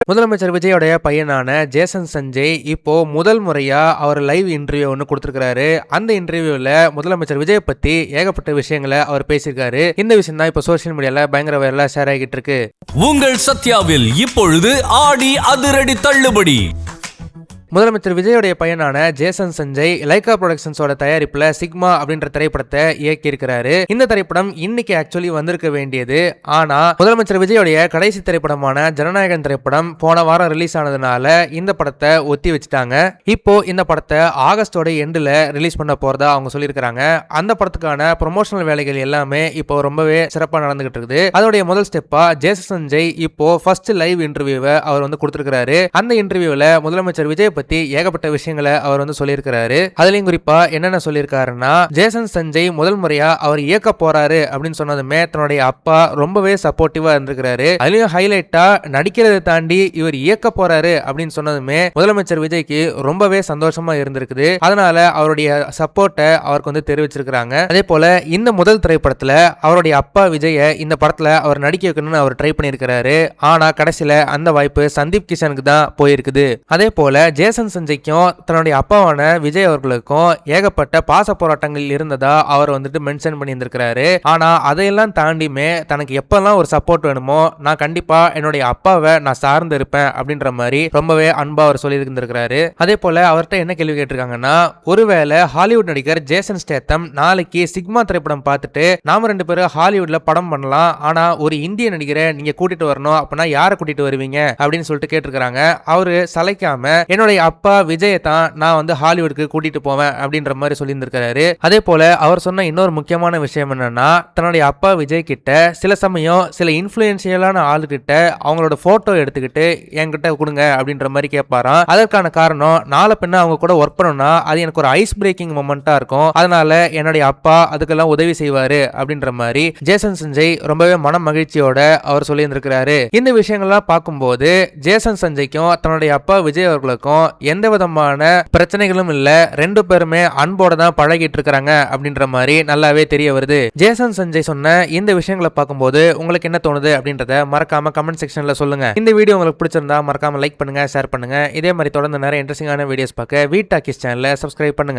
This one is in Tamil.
முதலமைச்சர் விஜயோடைய பையனான ஜேசன் சஞ்சய் இப்போ முதல் முறையா அவர் லைவ் இன்டர்வியூ ஒன்று கொடுத்திருக்காரு. அந்த இன்டர்வியூல முதலமைச்சர் விஜய் பத்தி ஏகப்பட்ட விஷயங்களை அவர் பேசியிருக்காரு. இந்த விஷயம் தான் இப்போ சோசியல் மீடியால பயங்கர வைரலா ஷேர் ஆகிட்டு இருக்கு. உங்கள் சத்யாவில் இப்பொழுது ஆடி அதிரடி தள்ளுபடி. முதலமைச்சர் விஜயோடைய பையனான ஜேசன் சஞ்சய் லைகா புரொடக்ஷன்ஸோட தயாரிப்புல சிக்மா அப்படின்ற திரைப்படத்தை இயக்கி இருக்கிறாரு. இந்த திரைப்படம் இன்னைக்கு ஆக்சுவலி வந்திருக்க வேண்டியது. ஆனா முதலமைச்சர் விஜயோடைய கடைசி திரைப்படமான ஜனநாயகன் திரைப்படம் போன வாரம் ரிலீஸ் ஆனதுனால இந்த படத்தை ஒத்தி வச்சுட்டாங்க. இப்போ இந்த படத்தை ஆகஸ்டோட எண்டுல ரிலீஸ் பண்ண போறதா அவங்க சொல்லியிருக்காங்க. அந்த படத்துக்கான ப்ரொமோஷனல் வேலைகள் எல்லாமே இப்போ ரொம்பவே சிறப்பா நடந்துகிட்டு இருக்குது. அதோடைய முதல் ஸ்டெப்பா ஜேசன் சஞ்சய் இப்போ ஃபர்ஸ்ட் லைவ் இன்டர்வியூவை அவர் கொடுத்திருக்காரு. அந்த இன்டர்வியூல முதலமைச்சர் விஜய் பத்தி ஏகப்பட்ட விஷயங்களை அவர் சொல்லியிருக்காரு. அதுலயும் குறிப்பா என்னென்ன சொல்லியிருக்காருன்னா, ஜேசன் சஞ்சய் முதல் முறையா அவர் இயக்க போறாரு அப்படின்னு சொன்னதுமே தன்னுடைய அப்பா ரொம்பவே சப்போர்ட்டிவா இருந்திருக்காரு. அதுலயும் ஹைலைட்டா நடிக்கிறதை தாண்டி இவர் இயக்க போறாரு அப்படின்னு சொன்னதுமே முதலமைச்சர் விஜய்க்கு ரொம்பவே சந்தோஷமா இருந்திருக்குது. அதனால அவருடைய சப்போர்ட்டை அவருக்கு தெரிவிச்சிருக்காங்க. அதே போல இந்த முதல் திரைப்படத்துல அவருடைய அப்பா விஜய இந்த படத்துல அவர் நடிக்க வைக்கணும்னு அவர் ட்ரை பண்ணியிருக்காரு. ஆனா கடைசியில அந்த வாய்ப்பு சந்தீப் கிஷனுக்கு தான் போயிருக்குது. அதே போல ஜேசன் சஞ்சய்க்கும் தன்னுடைய அப்பாவான விஜய் அவர்களுக்கும் ஏகப்பட்ட பாச போராட்டங்கள் இருந்ததா அவர் மென்ஷன் பண்ணி இருந்திருக்காரு. ஆனா அதையெல்லாம் தாண்டியுமே தனக்கு எப்பெல்லாம் ஒரு சப்போர்ட் வேணுமோ நான் கண்டிப்பா என்னுடைய அப்பாவை நான் சார்ந்து இருப்பேன் அப்படின்ற மாதிரி ரொம்பவே அன்பா அவர் சொல்லி இருந்திருக்காரு. அதே போல அவர்கிட்ட என்ன கேள்வி கேட்டிருக்காங்கன்னா, ஒருவேளை ஹாலிவுட் நடிகர் ஜேசன் ஸ்டேத்தம் நாளைக்கு சிக்மா திரைப்படம் பார்த்துட்டு நாம 2 பேரும் ஹாலிவுட்ல படம் பண்ணலாம், ஆனா ஒரு இந்திய நடிகரை நீங்க கூட்டிட்டு வரணும், அப்படின்னா யாரை கூட்டிட்டு வருவீங்க அப்படின்னு சொல்லிட்டு கேட்டிருக்காங்க. அவரு சளைக்காம என்னுடைய அப்பா விஜயை தான் நான் ஹாலிவுட்க்கு கூட்டிட்டு போவேன் அப்படின்ற மாதிரி சொல்லியிருந்திருக்காரு. அதே போல அவர் சொன்ன இன்னொரு முக்கியமான விஷயம் என்னன்னா, தன்னுடைய அப்பா விஜய் கிட்ட சில சமயம் சில இன்ஃப்ளூயன்ஷியலான ஆளுகிட்ட அவங்களோட போட்டோ எடுத்துக்கிட்டு என்கிட்ட கொடுங்க அப்படின்ற மாதிரி கேட்பாராம். அதற்கான காரணம் நாளை பின்ன அவங்க கூட ஒர்க் பண்ணணும்னா அது எனக்கு ஒரு ஐஸ் பிரேக்கிங் மொமெண்டா இருக்கும், அதனால என்னுடைய அப்பா அதுக்கெல்லாம் உதவி செய்வாரு அப்படின்ற மாதிரி ஜேசன் சஞ்சய் ரொம்பவே மன மகிழ்ச்சியோட அவர் சொல்லியிருந்திருக்காரு. இந்த விஷயங்கள்லாம் பார்க்கும்போது ஜேசன் சஞ்சய்க்கும் தன்னுடைய அப்பா விஜய் அவர்களுக்கும் எந்த விதமான பிரச்சனைகளும் இல்ல, 2 பேருமே அன்போட தான் பழகிட்டு இருக்காங்க அப்படின்ற மாதிரி நல்லாவே தெரிய வருது. ஜேசன் சஞ்சய் சொன்ன இந்த விஷயங்களை பார்க்கும்போது உங்களுக்கு என்ன தோணுது அப்படின்றத மறக்காம கமெண்ட் செக்ஷன்ல சொல்லுங்க. இந்த வீடியோ உங்களுக்கு பிடிச்சிருந்தா மறக்காம லைக் பண்ணுங்க, ஷேர் பண்ணுங்க. இதே மாதிரி தொடர்ந்து நிறைய இன்ட்ரெஸ்டிங்கான வீடியோஸ் பார்க்க வீட் டாக்கீஸ் சேனலை சப்ஸ்கிரைப் பண்ணுங்க.